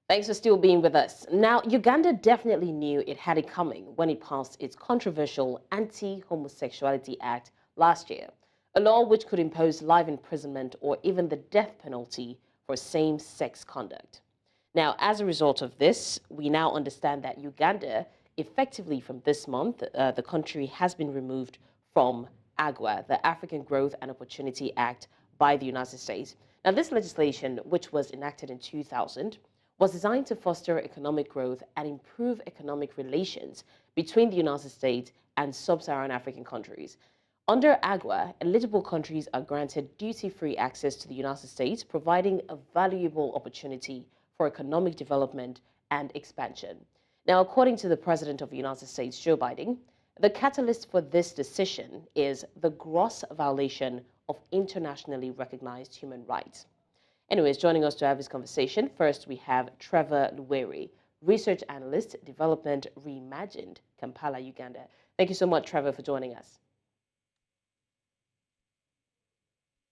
Thanks for still being with us. Now, Uganda definitely knew it had it coming when it passed its controversial Anti-Homosexuality Act last year, a law which could impose life imprisonment or even the death penalty for same-sex conduct. Now, as a result of this, we now understand that Uganda, effectively from this month, the country has been removed from AGOA, the African Growth and Opportunity Act, by the United States. Now, this legislation, which was enacted in 2000, was designed to foster economic growth and improve economic relations between the United States and sub-Saharan African countries. Under AGOA, eligible countries are granted duty-free access to the United States, providing a valuable opportunity for economic development and expansion. Now, according to the President of the United States, Joe Biden, the catalyst for this decision is the gross violation of internationally recognized human rights. Anyways, joining us to have this conversation, first we have Trevor Luweri, Research Analyst, Development Reimagined, Kampala, Uganda. Thank you so much, Trevor, for joining us.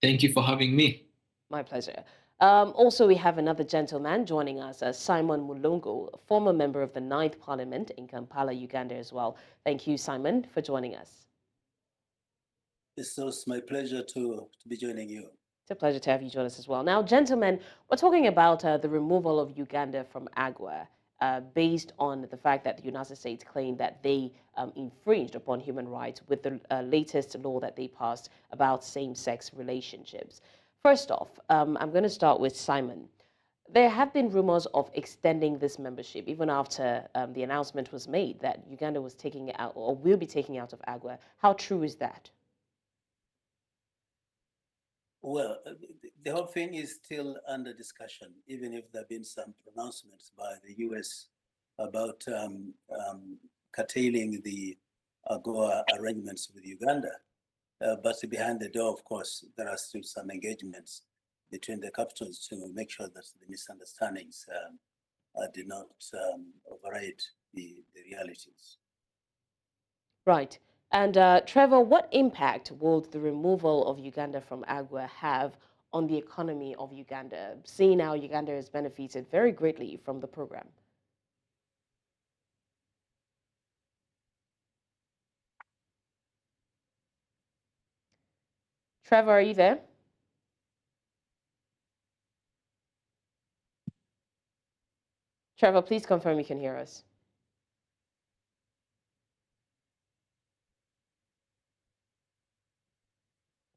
Thank you for having me. My pleasure. Also, we have another gentleman joining us, Simon Mulongo, a former member of the 9th Parliament in Kampala, Uganda as well. Thank you, Simon, for joining us. It's my pleasure to be joining you. It's a pleasure to have you join us as well. Now, gentlemen, we're talking about the removal of Uganda from AGOA based on the fact that the United States claimed that they infringed upon human rights with the latest law that they passed about same-sex relationships. First off, I'm going to start with Simon. There have been rumors of extending this membership even after the announcement was made that Uganda was taking it out or will be taking out of AGOA. How true is that? Well, the whole thing is still under discussion, even if there have been some pronouncements by the US about curtailing the AGOA arrangements with Uganda. But behind the door, of course, there are still some engagements between the capitals to make sure that the misunderstandings do not override the realities. Right. And Trevor, what impact will the removal of Uganda from AGOA have on the economy of Uganda, seeing how Uganda has benefited very greatly from the program? Trevor, are you there? Trevor, please confirm you can hear us.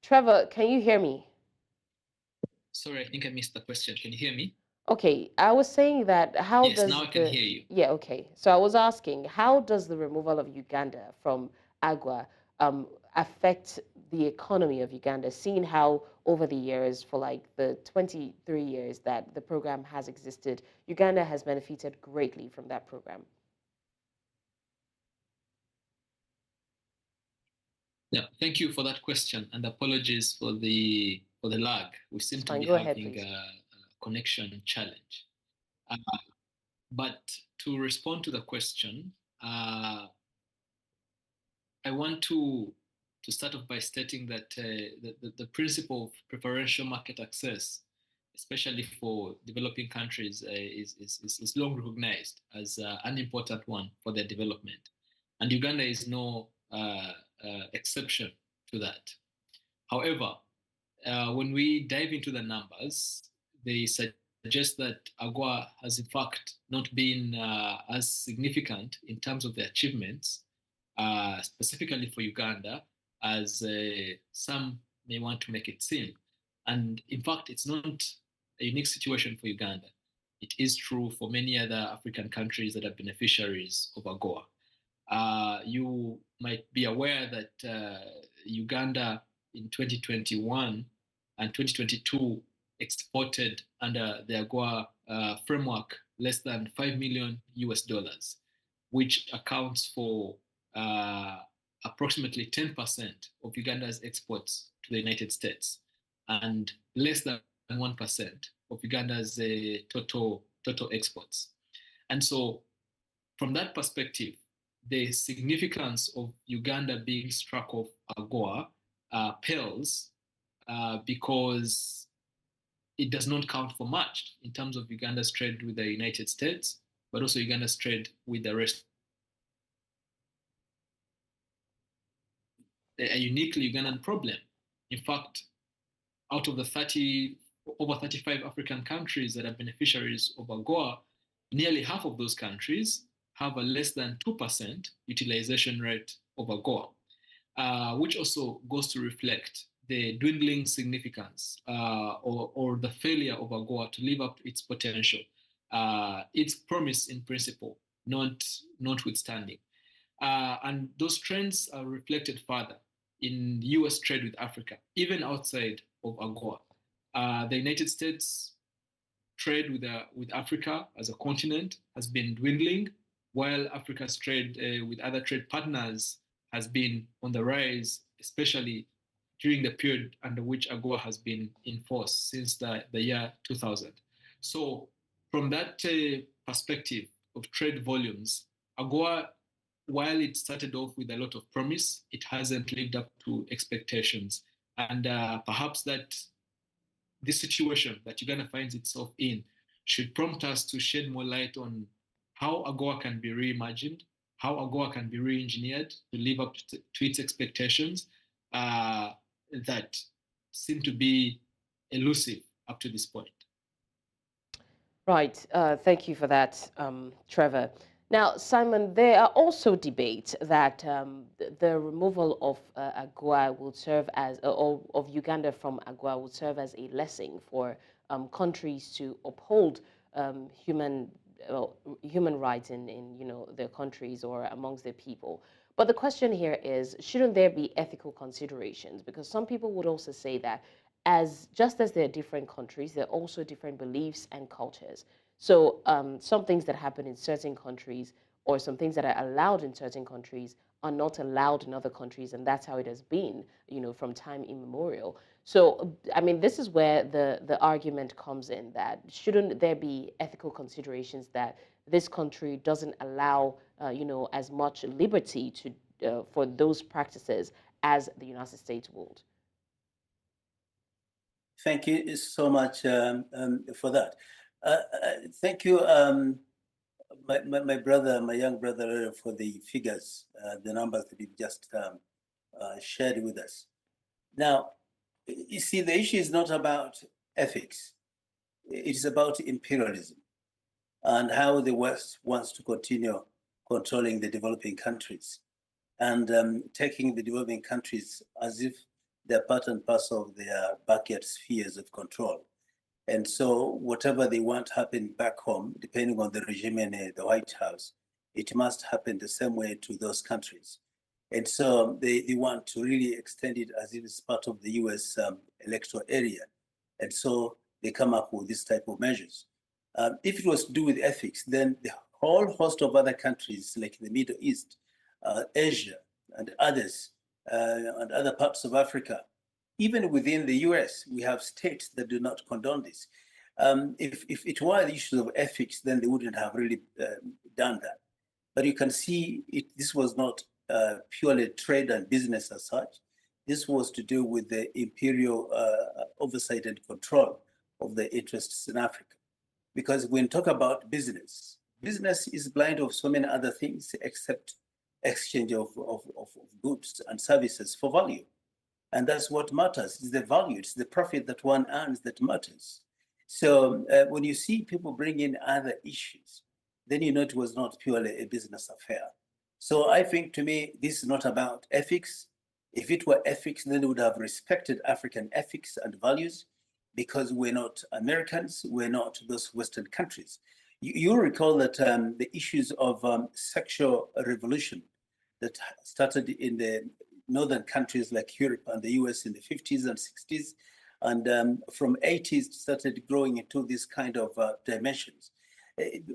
Trevor, can you hear me? Sorry, I think I missed the question. Can you hear me? Okay, I was saying that yes, now I can hear you. Yeah, okay. So I was asking, how does the removal of Uganda from AGOA affect the economy of Uganda, seeing how over the years, for like the 23 years that the program has existed, Uganda has benefited greatly from that program? Yeah, thank you for that question, and apologies for the lag. We seem to be having a connection challenge. But to respond to the question, I want to start off by stating that the principle of preferential market access, especially for developing countries, is long recognized as an important one for their development. And Uganda is no exception to that. However, when we dive into the numbers, they suggest that AGOA has in fact not been as significant in terms of the achievements, specifically for Uganda, as some may want to make it seem. And in fact, it's not a unique situation for Uganda. It is true for many other African countries that are beneficiaries of AGOA. You might be aware that Uganda in 2021 and 2022 exported under the AGOA framework less than $5 million, which accounts for approximately 10% of Uganda's exports to the United States and less than 1% of Uganda's total exports. And so from that perspective, the significance of Uganda being struck off AGOA pales because it does not count for much in terms of Uganda's trade with the United States, but also Uganda's trade with the rest. A uniquely Ugandan problem. In fact, out of the over 35 African countries that are beneficiaries of AGOA, nearly half of those countries have a less than 2% utilization rate of AGOA, which also goes to reflect the dwindling significance or the failure of AGOA to live up to its potential, its promise in principle, notwithstanding. And those trends are reflected further in US trade with Africa, even outside of AGOA. The United States trade with Africa as a continent has been dwindling, while Africa's trade with other trade partners has been on the rise, especially during the period under which AGOA has been in force since the year 2000. So from that perspective of trade volumes, AGOA, while it started off with a lot of promise, it hasn't lived up to expectations. And perhaps that this situation that Uganda finds itself in should prompt us to shed more light on how AGOA can be reimagined, how AGOA can be re-engineered to live up to its expectations that seem to be elusive up to this point. Right. Thank you for that, Trevor. Now, Simon, there are also debates that the removal of AGOA will serve as, or of Uganda from AGOA will serve as a lesson for countries to uphold human rights in their countries or amongst their people. But the question here is, shouldn't there be ethical considerations? Because some people would also say that just as there are different countries, there are also different beliefs and cultures. So some things that happen in certain countries or some things that are allowed in certain countries are not allowed in other countries, and that's how it has been, from time immemorial. So, I mean, this is where the argument comes in, that shouldn't there be ethical considerations that this country doesn't allow, as much liberty to for those practices as the United States would? Thank you so much for that. Thank you, my brother, my young brother, for the figures, the numbers that you've just shared with us. Now, you see, the issue is not about ethics. It is about imperialism and how the West wants to continue controlling the developing countries and taking the developing countries as if they're part and parcel of their backyard spheres of control. And so whatever they want happen back home, depending on the regime in the White House, it must happen the same way to those countries. And so they want to really extend it as if it's part of the US electoral area. And so they come up with this type of measures. If it was to do with ethics, then the whole host of other countries like the Middle East, Asia, and others, and other parts of Africa, even within the US, we have states that do not condone this. If it were the issues of ethics, then they wouldn't have really done that. But you can see this was not purely trade and business as such. This was to do with the imperial oversight and control of the interests in Africa. Because when you talk about business, business is blind of so many other things except exchange of goods and services for value. And that's what matters. It's the value, it's the profit that one earns that matters. So when you see people bring in other issues, then you know it was not purely a business affair. So I think, to me, this is not about ethics. If it were ethics, then they would have respected African ethics and values, because we're not Americans, we're not those Western countries. You recall that the issues of sexual revolution that started in the northern countries like Europe and the US in the 50s and 60s, and from 80s started growing into this kind of dimensions.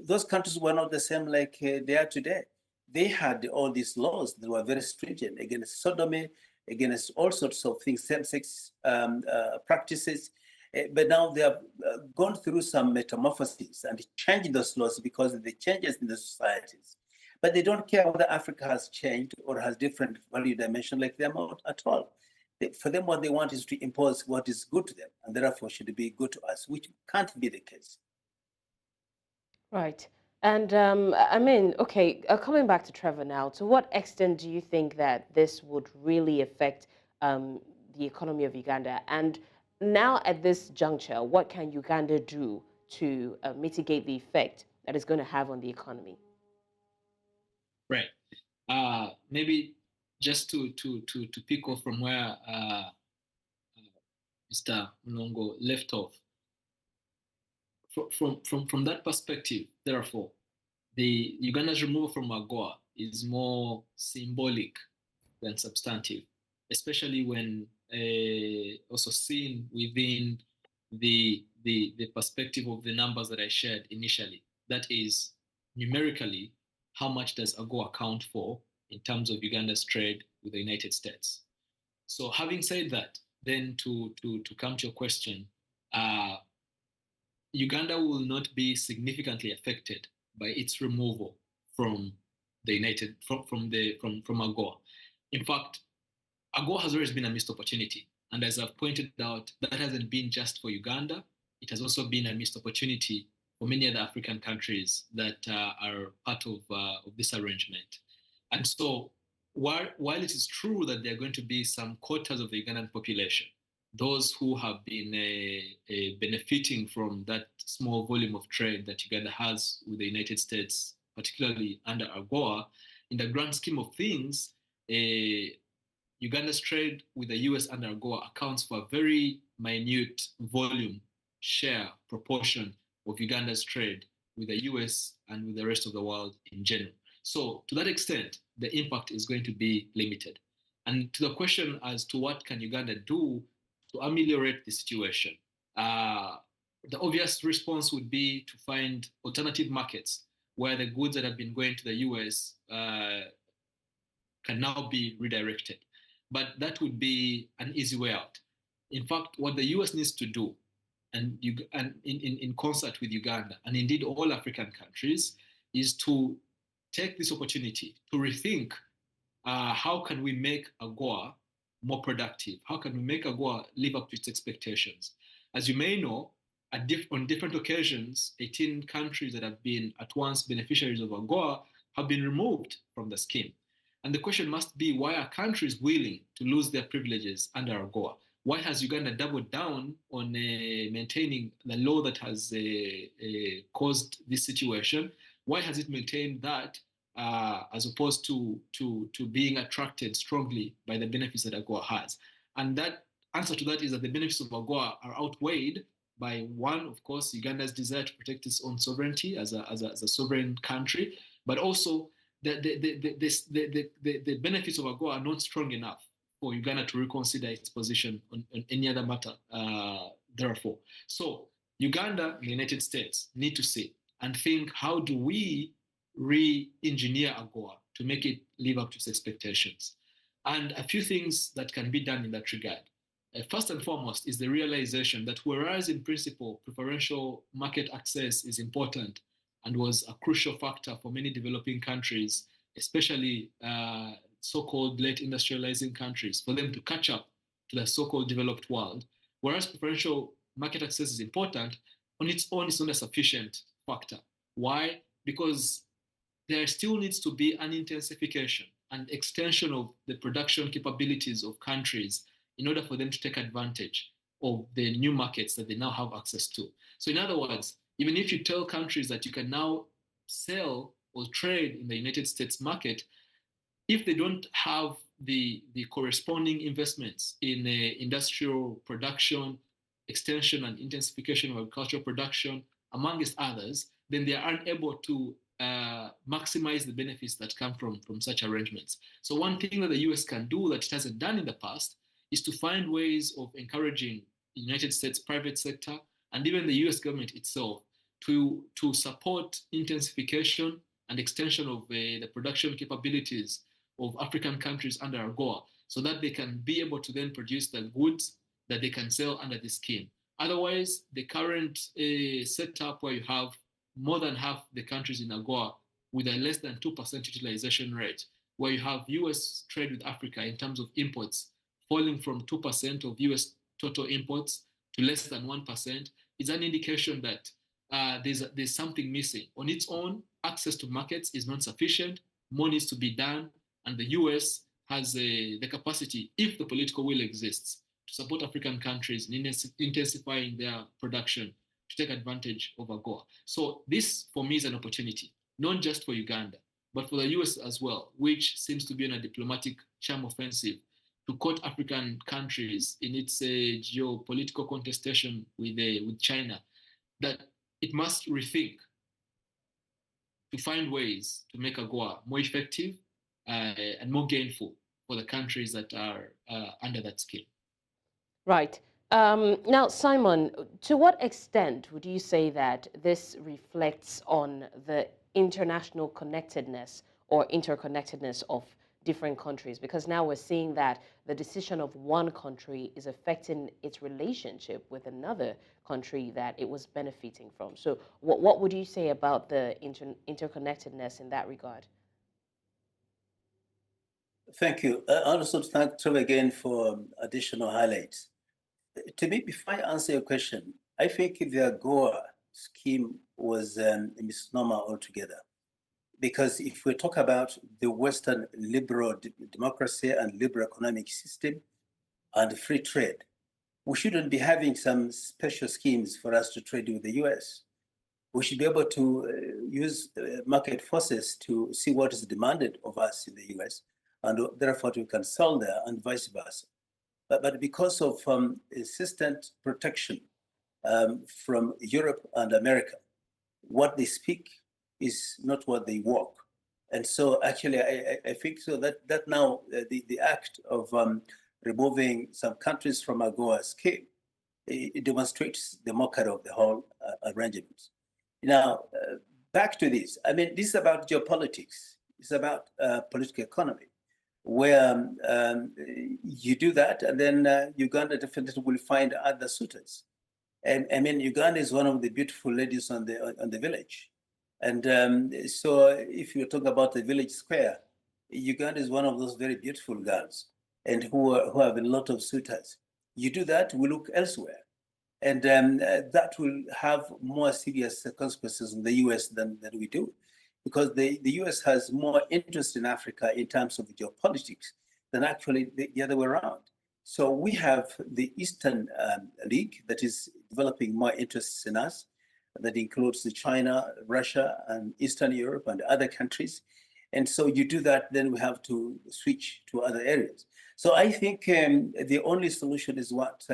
Those countries were not the same like they are today. They had all these laws that were very stringent against sodomy, against all sorts of things, same-sex practices. But now they have gone through some metamorphoses and changed those laws because of the changes in the societies. But they don't care whether Africa has changed or has different value dimension like them at all. For them, what they want is to impose what is good to them, and therefore should be good to us, which can't be the case. Right. And I mean, okay, coming back to Trevor now, to what extent do you think that this would really affect the economy of Uganda? And now at this juncture, what can Uganda do to mitigate the effect that it's going to have on the economy? Right. Maybe just to pick off from where Mr. Mulongo left off. From that perspective, therefore, the Uganda's removal from AGOA is more symbolic than substantive, especially when also seen within the perspective of the numbers that I shared initially. That is, numerically, how much does AGOA account for in terms of Uganda's trade with the United States? So having said that, then to come to your question, Uganda will not be significantly affected by its removal from the United from AGOA. In fact, AGOA has always been a missed opportunity, and as I've pointed out, that hasn't been just for Uganda. It has also been a missed opportunity for many other African countries that are part of this arrangement. And so, while it is true that there are going to be some quotas of the Ugandan population, those who have been benefiting from that small volume of trade that Uganda has with the United States, particularly under AGOA, in the grand scheme of things, Uganda's trade with the US under AGOA accounts for a very minute volume, share, proportion of Uganda's trade with the US and with the rest of the world in general. So to that extent, the impact is going to be limited. And to the question as to what can Uganda do to ameliorate the situation, the obvious response would be to find alternative markets where the goods that have been going to the US can now be redirected. But that would be an easy way out. In fact, what the US needs to do, and in concert with Uganda, and indeed all African countries, is to take this opportunity to rethink how can we make AGOA more productive? How can we make AGOA live up to its expectations? As you may know, on different occasions, 18 countries that have been at once beneficiaries of AGOA have been removed from the scheme. And the question must be, why are countries willing to lose their privileges under AGOA? Why has Uganda doubled down on maintaining the law that has caused this situation? Why has it maintained that as opposed to being attracted strongly by the benefits that AGOA has? And that answer to that is that the benefits of AGOA are outweighed by one, of course, Uganda's desire to protect its own sovereignty as a sovereign country, but also the benefits of AGOA are not strong enough for Uganda to reconsider its position on any other matter, therefore. So Uganda and the United States need to sit and think, how do we re-engineer AGOA to make it live up to its expectations? And a few things that can be done in that regard. First and foremost is the realization that whereas in principle preferential market access is important and was a crucial factor for many developing countries, especially so-called late industrializing countries, for them to catch up to the so-called developed world, whereas preferential market access is important, on its own it's not a sufficient factor. Why? Because there still needs to be an intensification and extension of the production capabilities of countries in order for them to take advantage of the new markets that they now have access to. So in other words, even if you tell countries that you can now sell or trade in the United States market, if they don't have the corresponding investments in industrial production, extension and intensification of agricultural production, amongst others, then they are unable to maximize the benefits that come from such arrangements. So one thing that the US can do that it hasn't done in the past is to find ways of encouraging the United States private sector and even the US government itself to support intensification and extension of the production capabilities of African countries under AGOA, so that they can be able to then produce the goods that they can sell under the scheme. Otherwise, the current setup where you have more than half the countries in AGOA with a less than 2% utilization rate, where you have US trade with Africa in terms of imports falling from 2% of US total imports to less than 1% is an indication that there's something missing. On its own, access to markets is not sufficient. More needs to be done, and the US has the capacity, if the political will exists, to support African countries in intensifying their production to take advantage of AGOA. So this, for me, is an opportunity, not just for Uganda, but for the US as well, which seems to be in a diplomatic charm offensive to court African countries in its geopolitical contestation with China, that it must rethink to find ways to make AGOA more effective and more gainful for the countries that are under that scheme. Right. Now, Simon, to what extent would you say that this reflects on the international connectedness or interconnectedness of different countries? Because now we're seeing that the decision of one country is affecting its relationship with another country that it was benefiting from. So what would you say about the interconnectedness in that regard? Thank you. I also thank Trevor again for additional highlights. To me, before I answer your question, I think the AGOA scheme was a misnomer altogether. Because if we talk about the Western liberal democracy and liberal economic system and free trade, we shouldn't be having some special schemes for us to trade with the US. We should be able to use market forces to see what is demanded of us in the US, and therefore we can sell there and vice versa. But because of insistent protection from Europe and America, what they speak is not what they walk. And so actually, I think so that now the act of removing some countries from AGOA scheme, it demonstrates the mockery of the whole arrangement. Now, back to this. I mean, this is about geopolitics. It's about political economy, where you do that, and then Uganda definitely will find other suitors. And I mean, Uganda is one of the beautiful ladies on the village. And so if you talk about the village square, Uganda is one of those very beautiful girls and who have a lot of suitors. You do that, we look elsewhere. And that will have more serious consequences in the US than we do, because the US has more interest in Africa in terms of geopolitics than actually the other way around. So we have the Eastern League that is developing more interests in us, that includes China, Russia, and Eastern Europe and other countries. And so you do that, then we have to switch to other areas. So I think the only solution is what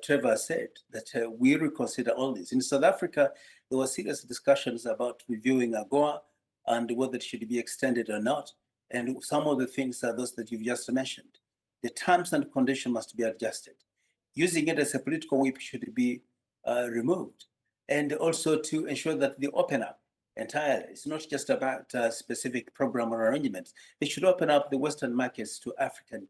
Trevor said, that we reconsider all this. In South Africa, there were serious discussions about reviewing AGOA and whether it should be extended or not. And some of the things are those that you've just mentioned. The terms and conditions must be adjusted. Using it as a political whip should be removed. And also to ensure that they open up entirely. It's not just about specific program or arrangements. They should open up the Western markets to African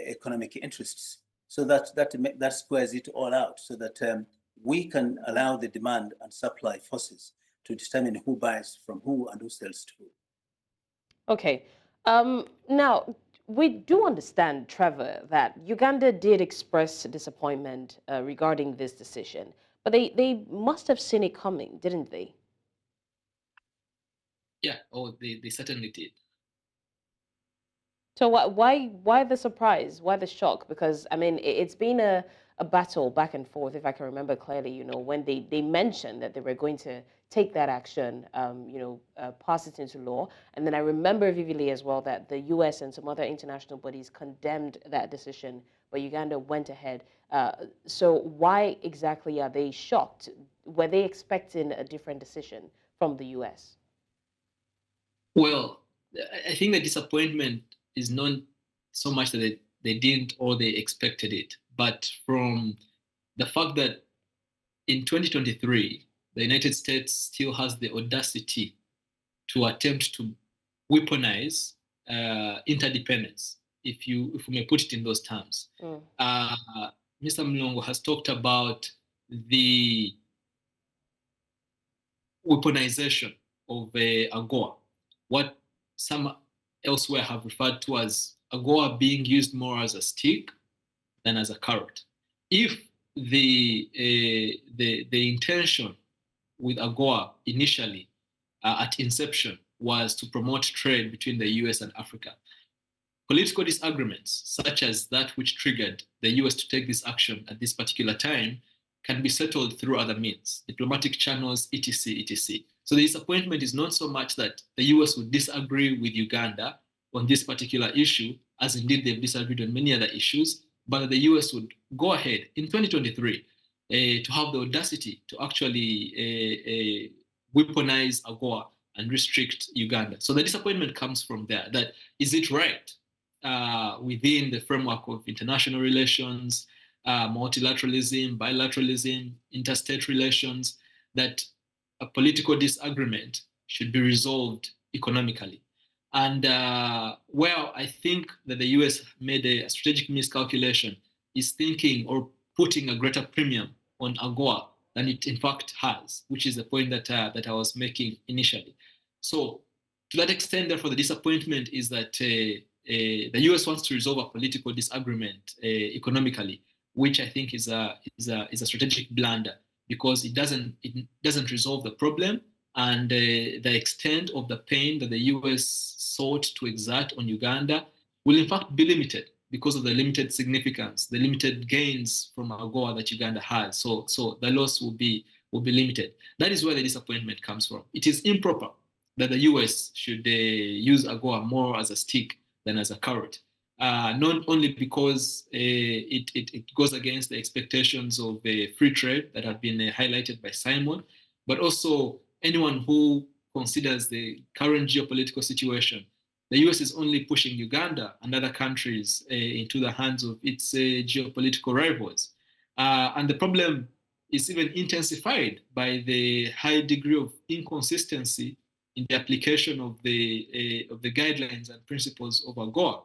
economic interests, so that squares it all out, so that we can allow the demand and supply forces to determine who buys from who and who sells to who. Okay. Now, we do understand, Trevor, that Uganda did express disappointment regarding this decision, but they must have seen it coming, didn't they? Yeah, they certainly did. So why the surprise? Why the shock? Because I mean, it's been a battle back and forth, if I can remember clearly. You know, when they mentioned that they were going to take that action, pass it into law, and then I remember vividly as well that the U.S. and some other international bodies condemned that decision, but Uganda went ahead. So why exactly are they shocked? Were they expecting a different decision from the U.S.? Well, I think the disappointment is not so much that they didn't or they expected it, but from the fact that in 2023, the United States still has the audacity to attempt to weaponize interdependence, if we may put it in those terms. Mr. Mulongo has talked about the weaponization of AGOA, what some elsewhere have referred to as AGOA being used more as a stick than as a carrot. If the intention with AGOA initially at inception was to promote trade between the US and Africa, political disagreements, such as that which triggered the US to take this action at this particular time, can be settled through other means, diplomatic channels, etc., etc. So the disappointment is not so much that the US would disagree with Uganda on this particular issue, as indeed they've disagreed on many other issues, but that the US would go ahead in 2023 to have the audacity to actually weaponize AGOA and restrict Uganda. So the disappointment comes from there, that is it right within the framework of international relations, multilateralism, bilateralism, interstate relations, that a political disagreement should be resolved economically. And where I think that the US made a strategic miscalculation is thinking or putting a greater premium on AGOA than it in fact has, which is the point that I was making initially. So to that extent, therefore, the disappointment is that the US wants to resolve a political disagreement economically, which I think is a strategic blunder, because it doesn't resolve the problem, and the extent of the pain that the US sought to exert on Uganda will in fact be limited because of the limited significance, the limited gains from AGOA that Uganda has. So the loss will be limited. That is where the disappointment comes from. It is improper that the US should use AGOA more as a stick than as a carrot. Not only because it goes against the expectations of free trade that have been highlighted by Simon, but also anyone who considers the current geopolitical situation. The US is only pushing Uganda and other countries into the hands of its geopolitical rivals. And the problem is even intensified by the high degree of inconsistency in the application of the guidelines and principles of AGOA.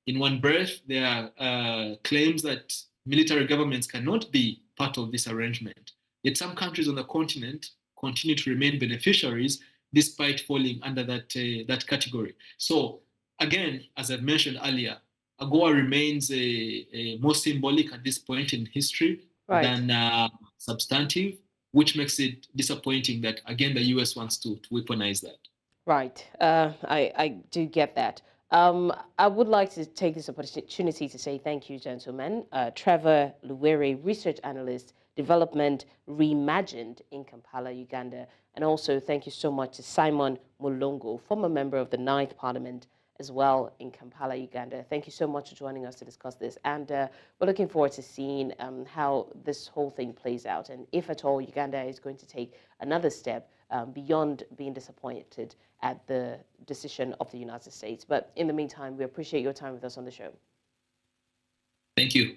In one breath, there are claims that military governments cannot be part of this arrangement. Yet some countries on the continent continue to remain beneficiaries despite falling under that category. So again, as I mentioned earlier, AGOA remains more symbolic at this point in history than substantive, which makes it disappointing that, again, the US wants to weaponize that. Right. I do get that. I would like to take this opportunity to say thank you, gentlemen. Trevor Luwere, research analyst, development reimagined in Kampala, Uganda. And also thank you so much to Simon Mulongo, former member of the 9th Parliament, as well in Kampala, Uganda. Thank you so much for joining us to discuss this. And we're looking forward to seeing how this whole thing plays out. And if at all Uganda is going to take another step beyond being disappointed at the decision of the United States. But in the meantime, we appreciate your time with us on the show. Thank you.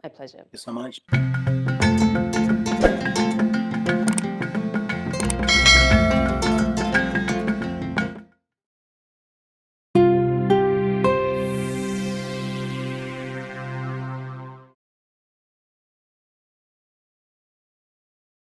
My pleasure. Thank you so much.